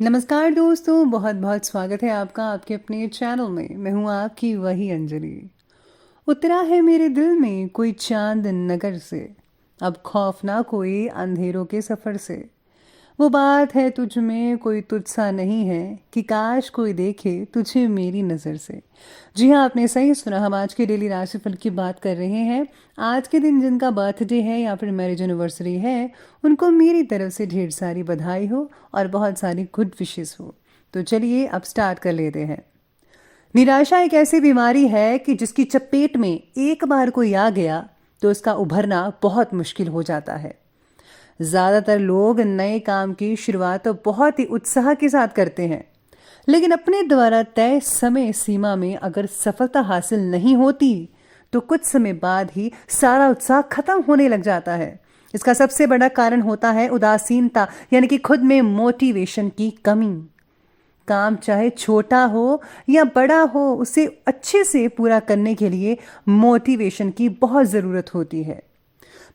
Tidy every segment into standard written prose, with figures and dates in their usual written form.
नमस्कार दोस्तों, बहुत बहुत स्वागत है आपका आपके अपने चैनल में। मैं हूँ आपकी वही अंजलि। उतरा है मेरे दिल में कोई चांद नगर से, अब खौफ ना कोई अंधेरों के सफ़र से। वो बात है तुझ में कोई तुझसा नहीं है कि काश कोई देखे तुझे मेरी नज़र से। जी हाँ, आपने सही सुना। हम आज के डेली राशिफल की बात कर रहे हैं। आज के दिन जिनका बर्थडे है या फिर मैरिज एनिवर्सरी है, उनको मेरी तरफ से ढेर सारी बधाई हो और बहुत सारी गुड विशेस हो। तो चलिए अब स्टार्ट कर लेते हैं। निराशा एक ऐसी बीमारी है कि जिसकी चपेट में एक बार कोई आ गया तो उसका उभरना बहुत मुश्किल हो जाता है। ज़्यादातर लोग नए काम की शुरुआत तो बहुत ही उत्साह के साथ करते हैं, लेकिन अपने द्वारा तय समय सीमा में अगर सफलता हासिल नहीं होती तो कुछ समय बाद ही सारा उत्साह खत्म होने लग जाता है। इसका सबसे बड़ा कारण होता है उदासीनता, यानी कि खुद में मोटिवेशन की कमी। काम चाहे छोटा हो या बड़ा हो, उसे अच्छे से पूरा करने के लिए मोटिवेशन की बहुत ज़रूरत होती है।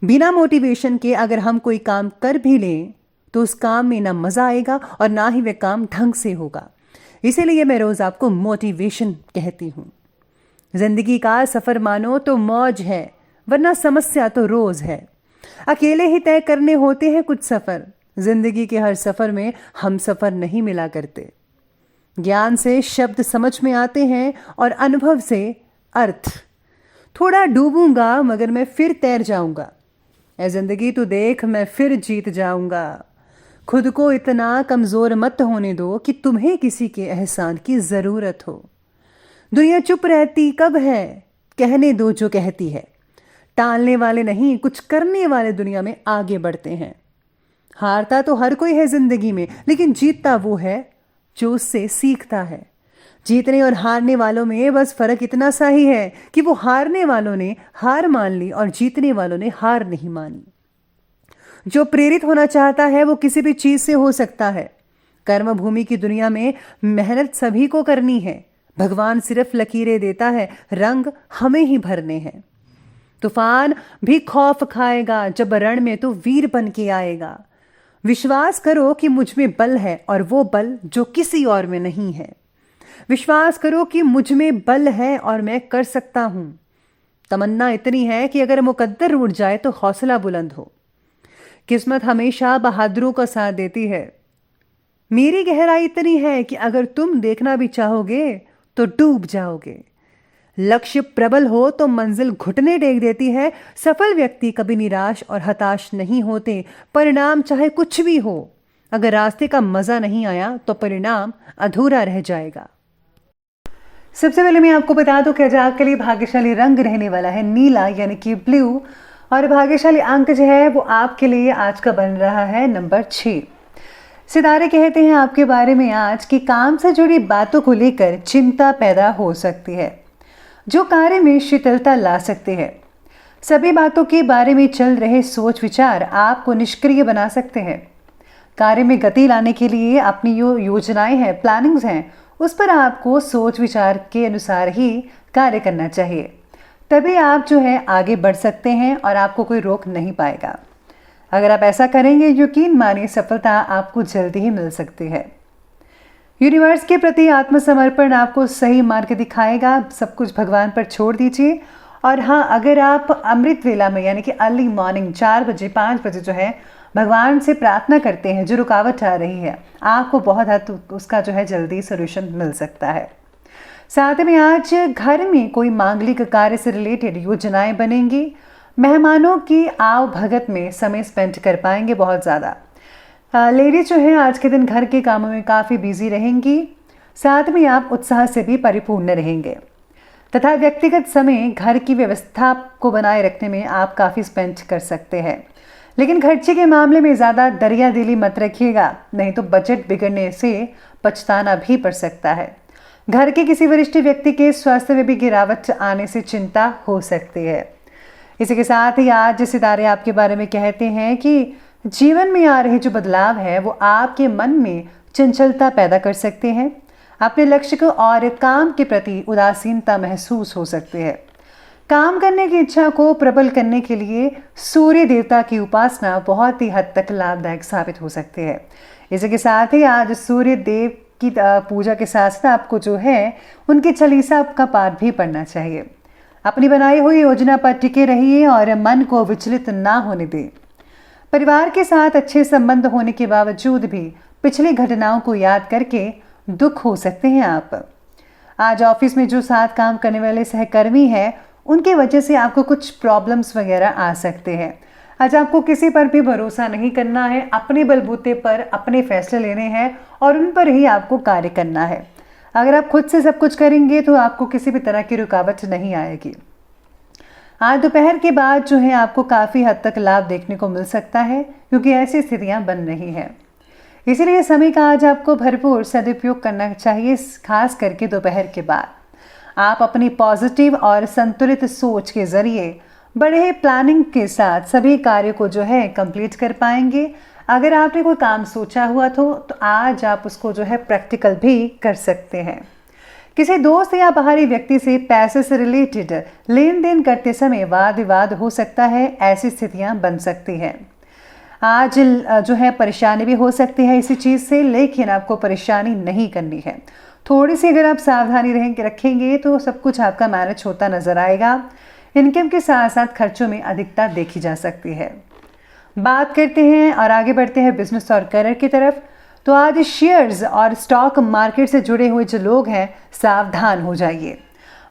बिना मोटिवेशन के अगर हम कोई काम कर भी लें तो उस काम में ना मज़ा आएगा और ना ही वह काम ढंग से होगा। इसीलिए मैं रोज़ आपको मोटिवेशन कहती हूँ। जिंदगी का सफ़र मानो तो मौज है, वरना समस्या तो रोज़ है। अकेले ही तय करने होते हैं कुछ सफ़र। जिंदगी के हर सफ़र में हम सफ़र नहीं मिला करते। ज्ञान से शब्द समझ में आते हैं और अनुभव से अर्थ। थोड़ा डूबूंगा मगर मैं फिर तैर जाऊंगा। ऐ जिंदगी तू देख, मैं फिर जीत जाऊंगा। खुद को इतना कमज़ोर मत होने दो कि तुम्हें किसी के एहसान की ज़रूरत हो। दुनिया चुप रहती कब है, कहने दो जो कहती है। टालने वाले नहीं, कुछ करने वाले दुनिया में आगे बढ़ते हैं। हारता तो हर कोई है ज़िंदगी में, लेकिन जीतता वो है जो उससे सीखता है। जीतने और हारने वालों में बस फ़र्क इतना सा ही है कि वो हारने वालों ने हार मान ली और जीतने वालों ने हार नहीं मानी। जो प्रेरित होना चाहता है वो किसी भी चीज़ से हो सकता है। कर्म भूमि की दुनिया में मेहनत सभी को करनी है। भगवान सिर्फ लकीरें देता है, रंग हमें ही भरने हैं। तूफान भी खौफ खाएगा जब रण में तो वीर बन के आएगा। विश्वास करो कि मुझ में बल है और वो बल जो किसी और में नहीं है। विश्वास करो कि मुझ में बल है और मैं कर सकता हूं। तमन्ना इतनी है कि अगर मुकद्दर उड़ जाए तो हौसला बुलंद हो। किस्मत हमेशा बहादुरों का साथ देती है। मेरी गहराई इतनी है कि अगर तुम देखना भी चाहोगे तो डूब जाओगे। लक्ष्य प्रबल हो तो मंजिल घुटने टेक देती है। सफल व्यक्ति कभी निराश और हताश नहीं होते। परिणाम चाहे कुछ भी हो, अगर रास्ते का मजा नहीं आया तो परिणाम अधूरा रह जाएगा। सबसे पहले मैं आपको बता दूं कि आज आपके लिए भाग्यशाली रंग रहने वाला है नीला, यानी कि ब्लू। और भाग्यशाली अंक जो है वो आपके लिए आज का बन रहा है नंबर 6। सितारे कहते हैं आपके बारे में आज कि काम से जुड़ी बातों को लेकर चिंता पैदा हो सकती है, जो कार्य में शिथिलता ला सकते हैं। सभी बातों के बारे में चल रहे सोच विचार आपको निष्क्रिय बना सकते हैं। कार्य में गति लाने के लिए अपनी जो योजनाएं हैं, प्लानिंग्स हैं, उस पर आपको सोच विचार के अनुसार ही कार्य करना चाहिए। तभी आप जो है आगे बढ़ सकते हैं और आपको कोई रोक नहीं पाएगा। अगर आप ऐसा करेंगे, यकीन मानिए सफलता आपको जल्दी ही मिल सकती है। यूनिवर्स के प्रति आत्मसमर्पण आपको सही मार्ग दिखाएगा। सब कुछ भगवान पर छोड़ दीजिए। और हाँ, अगर आप अमृत वेला में यानी कि अर्ली मॉर्निंग 4 बजे 5 बजे जो है भगवान से प्रार्थना करते हैं, जो रुकावट आ रही है, आपको बहुत हद उसका जो है जल्दी सोल्यूशन मिल सकता है। साथ में आज घर में कोई मांगलिक कार्य से रिलेटेड योजनाएं बनेंगी। मेहमानों की आव भगत में समय स्पेंड कर पाएंगे बहुत ज़्यादा। लेडीज जो है आज के दिन घर के कामों में काफ़ी बिजी रहेंगी। साथ में आप उत्साह से भी परिपूर्ण रहेंगे तथा व्यक्तिगत समय घर की व्यवस्था को बनाए रखने में आप काफ़ी स्पेंड कर सकते हैं। लेकिन खर्चे के मामले में ज़्यादा दरिया दिली मत रखिएगा, नहीं तो बजट बिगड़ने से पछताना भी पड़ सकता है। घर के किसी वरिष्ठ व्यक्ति के स्वास्थ्य में भी गिरावट आने से चिंता हो सकती है। इसी के साथ ही आज सितारे आपके बारे में कहते हैं कि जीवन में आ रहे जो बदलाव है वो आपके मन में चंचलता पैदा कर सकते हैं। अपने लक्ष्य को और काम के प्रति उदासीनता महसूस हो सकती है। काम करने की इच्छा को प्रबल करने के लिए सूर्य देवता की उपासना बहुत ही हद तक लाभदायक साबित हो सकती है। इसी के साथ ही आज सूर्य देव की पूजा के साथ साथ आपको जो है उनकी चालीसा का पाठ भी पढ़ना चाहिए। अपनी बनाई हुई योजना पर टिके रहिए और मन को विचलित ना होने दें। परिवार के साथ अच्छे संबंध होने के बावजूद भी पिछली घटनाओं को याद करके दुख हो सकते हैं आप। आज ऑफिस में जो साथ काम करने वाले सहकर्मी हैं उनकी वजह से आपको कुछ प्रॉब्लम्स वगैरह आ सकते हैं। आज आपको किसी पर भी भरोसा नहीं करना है, अपने बलबूते पर अपने फैसले लेने हैं और उन पर ही आपको कार्य करना है। अगर आप खुद से सब कुछ करेंगे तो आपको किसी भी तरह की रुकावट नहीं आएगी। आज दोपहर के बाद जो है आपको काफ़ी हद तक लाभ देखने को मिल सकता है, क्योंकि ऐसी स्थितियां बन रही हैं। इसीलिए समय का आज आपको भरपूर सदुपयोग करना चाहिए, खास करके दोपहर के बाद। आप अपनी पॉजिटिव और संतुलित सोच के जरिए बड़े प्लानिंग के साथ सभी कार्यों को जो है कंप्लीट कर पाएंगे। अगर आपने कोई काम सोचा हुआ तो आज आप उसको जो है प्रैक्टिकल भी कर सकते हैं। किसी दोस्त या बाहरी व्यक्ति से पैसे से रिलेटेड लेन देन करते समय वाद विवाद हो सकता है, ऐसी स्थितियां बन सकती हैं। आज जो है परेशानी भी हो सकती है इसी चीज़ से, लेकिन आपको परेशानी नहीं करनी है। थोड़ी सी अगर आप सावधानी रखेंगे तो सब कुछ आपका मैनेज होता नजर आएगा। इनकम के साथ साथ खर्चों में अधिकता देखी जा सकती है। बात करते हैं और आगे बढ़ते हैं बिजनेस और करियर की तरफ। तो आज शेयर्स और स्टॉक मार्केट से जुड़े हुए जो लोग हैं सावधान हो जाइए,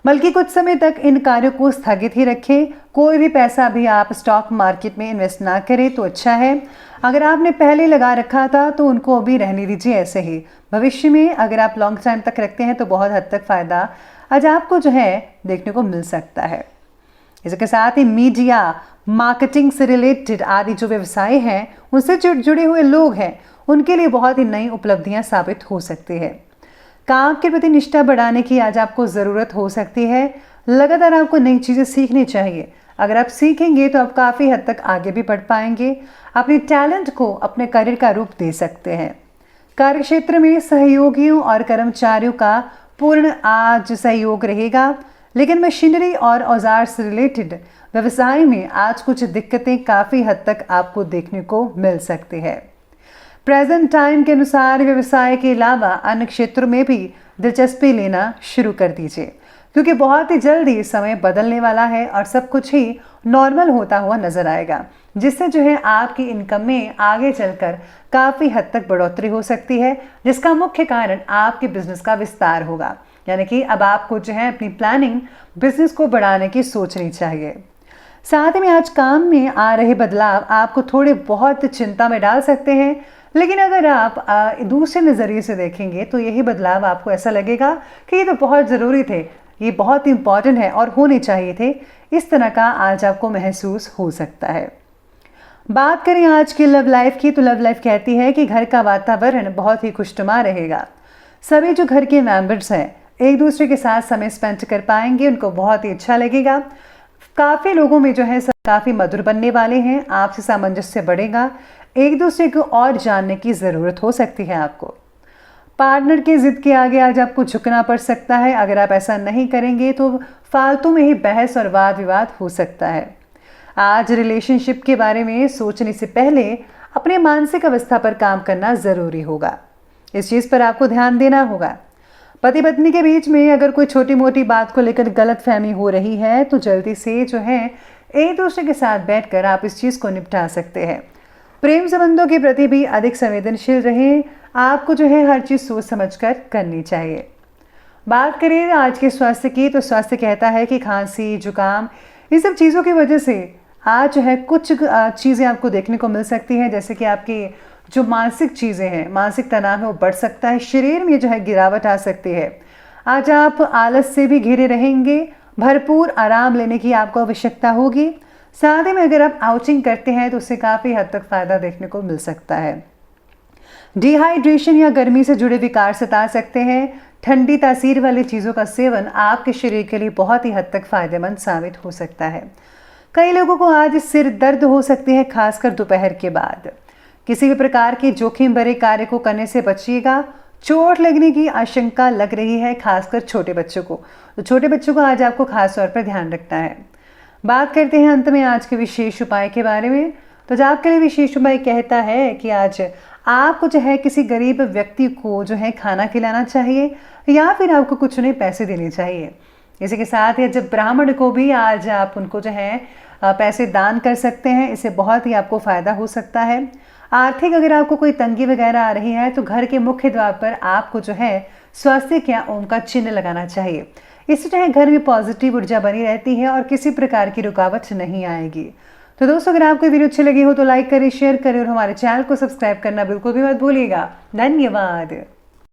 बल्कि कुछ समय तक इन कार्यों को स्थगित ही रखें। कोई भी पैसा भी आप स्टॉक मार्केट में इन्वेस्ट ना करें तो अच्छा है। अगर आपने पहले लगा रखा था तो उनको अभी रहने दीजिए ऐसे ही। भविष्य में अगर आप लॉन्ग टाइम तक रखते हैं तो बहुत हद तक फायदा आज आपको जो है देखने को मिल सकता है। इसके साथ ही मीडिया, मार्केटिंग से रिलेटेड आदि जो व्यवसाय हैं उनसे जुड़े हुए लोग हैं, उनके लिए बहुत ही नई उपलब्धियां साबित हो सकती है। काम के प्रति निष्ठा बढ़ाने की आज आपको ज़रूरत हो सकती है। लगातार आपको नई चीज़ें सीखनी चाहिए। अगर आप सीखेंगे तो आप काफ़ी हद तक आगे भी बढ़ पाएंगे। अपने टैलेंट को अपने करियर का रूप दे सकते हैं। कार्य क्षेत्र में सहयोगियों और कर्मचारियों का पूर्ण आज सहयोग रहेगा, लेकिन मशीनरी और औजार से रिलेटेड व्यवसाय में आज कुछ दिक्कतें काफ़ी हद तक आपको देखने को मिल सकती है। प्रेजेंट टाइम के अनुसार व्यवसाय के अलावा अन्य क्षेत्रों में भी दिलचस्पी लेना शुरू कर दीजिए, क्योंकि बहुत ही जल्दी समय बदलने वाला है और सब कुछ ही नॉर्मल होता हुआ नजर आएगा, जिससे जो है आपकी इनकम में आगे चलकर काफ़ी हद तक बढ़ोतरी हो सकती है, जिसका मुख्य कारण आपके बिजनेस का विस्तार होगा। यानी कि अब आपको जो है अपनी प्लानिंग बिजनेस को बढ़ाने की सोचनी चाहिए। साथ ही में आज काम में आ रहे बदलाव आपको थोड़े बहुत चिंता में डाल सकते हैं, लेकिन अगर आप दूसरे नज़रिए से देखेंगे तो यही बदलाव आपको ऐसा लगेगा कि ये तो बहुत ज़रूरी थे, ये बहुत इंपॉर्टेंट है और होने चाहिए थे। इस तरह का आज आपको महसूस हो सकता है। बात करें आज की लव लाइफ की, तो लव लाइफ कहती है कि घर का वातावरण बहुत ही खुशनुमा रहेगा। सभी जो घर के मेंबर्स हैं एक दूसरे के साथ समय स्पेंड कर पाएंगे, उनको बहुत ही अच्छा लगेगा। काफ़ी लोगों में जो है काफ़ी मधुर बनने वाले हैं, आपसे सामंजस्य बढ़ेगा। एक दूसरे को और जानने की ज़रूरत हो सकती है आपको। पार्टनर की जिद के आगे आज आपको झुकना पड़ सकता है। अगर आप ऐसा नहीं करेंगे तो फालतू में ही बहस और वाद विवाद हो सकता है। आज रिलेशनशिप के बारे में सोचने से पहले अपने मानसिक अवस्था पर काम करना ज़रूरी होगा। इस चीज़ पर आपको ध्यान देना होगा। पति पत्नी के बीच में अगर कोई छोटी मोटी बात को लेकर गलतफहमी हो रही है तो जल्दी से जो है एक दूसरे के साथ बैठकर आप इस चीज़ को निपटा सकते हैं। प्रेम संबंधों के प्रति भी अधिक संवेदनशील रहें। आपको जो है हर चीज़ सोच समझकर करनी चाहिए। बात करें आज के स्वास्थ्य की, तो स्वास्थ्य कहता है कि खांसी, जुकाम, इन सब चीज़ों की वजह से आज जो है कुछ चीज़ें आपको देखने को मिल सकती हैं, जैसे कि आपकी जो मानसिक चीज़ें हैं, मानसिक तनाव है वो बढ़ सकता है। शरीर में जो है गिरावट आ सकती है। आज आप आलस से भी घिरे रहेंगे। भरपूर आराम लेने की आपको आवश्यकता होगी। साथ ही में अगर आप आउटिंग करते हैं तो उससे काफ़ी हद तक फ़ायदा देखने को मिल सकता है। डिहाइड्रेशन या गर्मी से जुड़े विकार सता सकते हैं। ठंडी तासीर वाली चीज़ों का सेवन आपके शरीर के लिए बहुत ही हद तक फ़ायदेमंद साबित हो सकता है। कई लोगों को आज सिर दर्द हो सकती है, खासकर दोपहर के बाद। किसी भी प्रकार के जोखिम भरे कार्य को करने से बचिएगा। चोट लगने की आशंका लग रही है, खासकर छोटे बच्चों को। तो छोटे बच्चों को आज आपको खास तौर पर ध्यान रखना है। बात करते हैं अंत में आज के विशेष उपाय के बारे में। तो जो आपके लिए विशेष उपाय कहता है कि आज आपको जो है किसी गरीब व्यक्ति को जो है खाना खिलाना चाहिए या फिर आपको कुछ उन्हें पैसे देने चाहिए। इसी के साथ ही जब ब्राह्मण को भी आज आप उनको जो है पैसे दान कर सकते हैं, इससे बहुत ही आपको फ़ायदा हो सकता है। आर्थिक अगर आपको कोई तंगी वगैरह आ रही है तो घर के मुख्य द्वार पर आपको जो है स्वास्तिक या ओम का चिन्ह लगाना चाहिए। इससे जो है घर में पॉजिटिव ऊर्जा बनी रहती है और किसी प्रकार की रुकावट नहीं आएगी। तो दोस्तों, अगर आपको वीडियो अच्छी लगी हो तो लाइक करें, शेयर करें और हमारे चैनल को सब्सक्राइब करना बिल्कुल भी मत भूलिएगा। धन्यवाद।